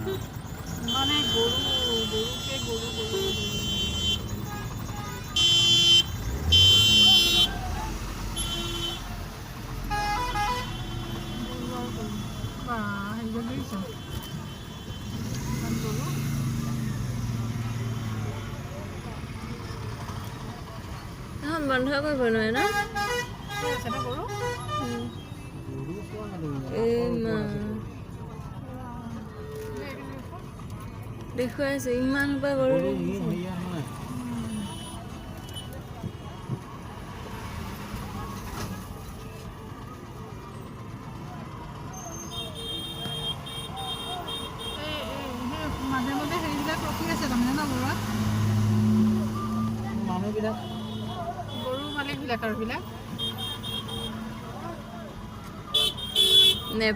মানে গৰুকে গৰু বা হেৰি দেখিছ গৰু এখন বন্ধ কৰিব নোৱাৰে ন গৰু এই মা দেখুৱাই আছে ইমান সোপা গৰু দেখিছে মাজে মাজে হেৰিবিলাক ৰখি আছে তাৰমানে ন ঘৰত মানুহবিলাক গৰু মালিকবিলাক আৰু বিলাক